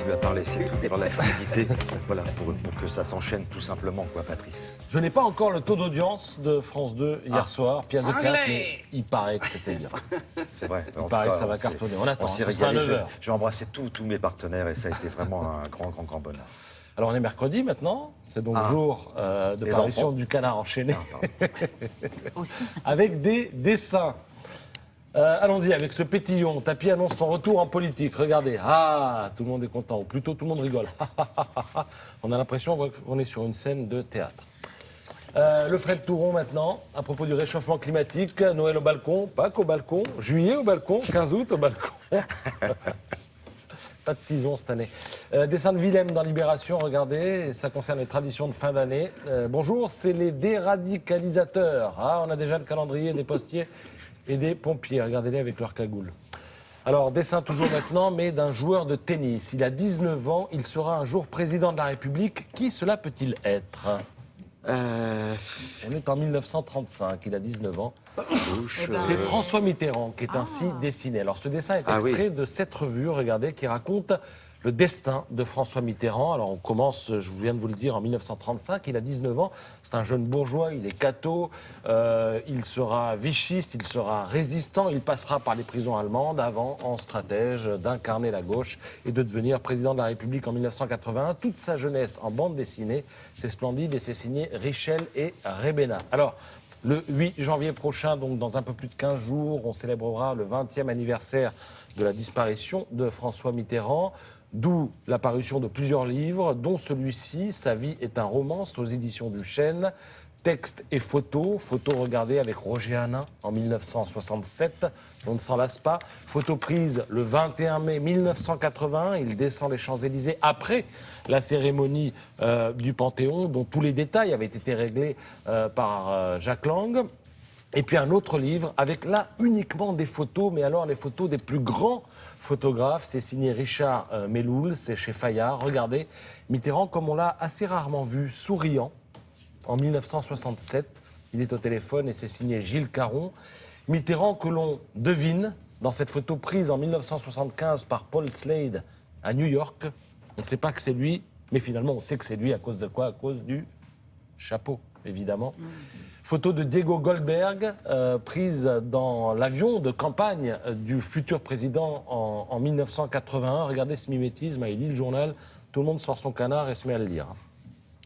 continue à parler, c'est tout. Alors la fluidité, voilà, pour que ça s'enchaîne tout simplement, quoi, Patrice. Je n'ai pas encore le taux d'audience de France 2 hier soir, pièce de théâtre, mais il paraît que c'était bien. C'est vrai. Il paraît que ça va cartonner. On attend, s'est ce sera à régalé. 9h. J'ai embrassé tous mes partenaires et ça a été vraiment un grand bonheur. Alors on est mercredi maintenant, c'est donc jour de Les parution enfants. du Canard enchaîné, Aussi. avec des dessins. Allons-y, avec ce pétillon. Tapi annonce son retour en politique. Regardez, tout le monde est content, ou plutôt tout le monde rigole. On a l'impression qu'on est sur une scène de théâtre. Le Fred Touron maintenant, à propos du réchauffement climatique, Noël au balcon, Pâques au balcon, juillet au balcon, 15 août au balcon. Pas de tison cette année. Dessin de Willem dans Libération, regardez, ça concerne les traditions de fin d'année. Bonjour, c'est les déradicalisateurs. On a déjà le calendrier des postiers et des pompiers. Regardez-les avec leur cagoule. Alors, dessin toujours maintenant, mais d'un joueur de tennis. Il a 19 ans, il sera un jour président de la République. Qui cela peut-il être ? On est en 1935, il a 19 ans. C'est François Mitterrand qui est ainsi dessiné. Alors ce dessin est extrait de cette revue, regardez, qui raconte le destin de François Mitterrand. Alors on commence, je viens de vous le dire, en 1935, il a 19 ans, c'est un jeune bourgeois, il est catho, il sera vichiste, il sera résistant, il passera par les prisons allemandes avant, en stratège, d'incarner la gauche et de devenir président de la République en 1981. Toute sa jeunesse en bande dessinée, c'est splendide et c'est signé Richel et Rebena. Alors, le 8 janvier prochain, donc dans un peu plus de 15 jours, on célébrera le 20e anniversaire de la disparition de François Mitterrand, d'où la parution de plusieurs livres, dont celui-ci, Sa vie est un roman, c'est aux éditions du Chêne. Texte et photos, photos regardées avec Roger Hanin en 1967, on ne s'en lasse pas. Photo prise le 21 mai 1981, il descend les Champs-Élysées après la cérémonie du Panthéon, dont tous les détails avaient été réglés par Jacques Lang. Et puis un autre livre avec là uniquement des photos, mais alors les photos des plus grands photographes. C'est signé Richard Meloul, c'est chez Fayard. Regardez, Mitterrand comme on l'a assez rarement vu, souriant. En 1967, il est au téléphone et c'est signé Gilles Caron. Mitterrand que l'on devine dans cette photo prise en 1975 par Paul Slade à New York. On ne sait pas que c'est lui, mais finalement on sait que c'est lui à cause de quoi ? À cause du chapeau, évidemment. Photo de Diego Goldberg, prise dans l'avion de campagne du futur président en 1981. Regardez ce mimétisme, il lit le journal, tout le monde sort son canard et se met à le lire.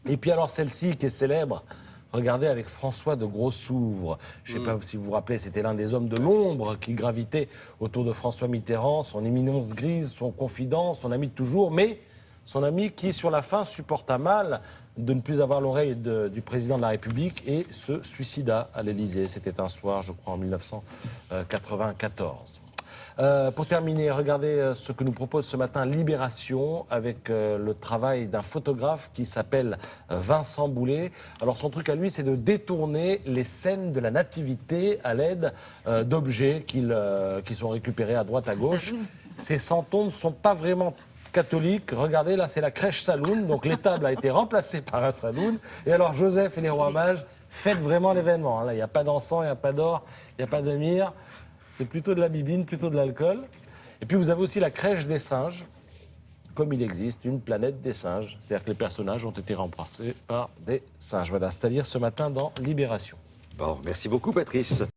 Et puis alors celle-ci qui est célèbre, regardez avec François de Grossouvre. Je ne sais pas si vous vous rappelez, c'était l'un des hommes de l'ombre qui gravitait autour de François Mitterrand, son éminence grise, son confident, son ami de toujours, mais son ami qui sur la fin supporta mal de ne plus avoir l'oreille du président de la République et se suicida à l'Élysée. C'était un soir, je crois, en 1994. Pour terminer, regardez ce que nous propose ce matin Libération avec le travail d'un photographe qui s'appelle Vincent Boulet. Alors son truc à lui, c'est de détourner les scènes de la nativité à l'aide d'objets qui sont récupérés à droite à gauche. Ces santons ne sont pas vraiment catholiques. Regardez, là, c'est la crèche saloon. Donc l'étable a été remplacée par un saloon. Et alors Joseph et les rois mages fêtent vraiment l'événement. Là, il n'y a pas d'encens, il n'y a pas d'or, il n'y a pas de myrrhe. C'est plutôt de la bibine, plutôt de l'alcool. Et puis vous avez aussi la crèche des singes, comme il existe une planète des singes. C'est-à-dire que les personnages ont été remplacés par des singes. Voilà, c'est-à-dire ce matin dans Libération. Bon, merci beaucoup, Patrice.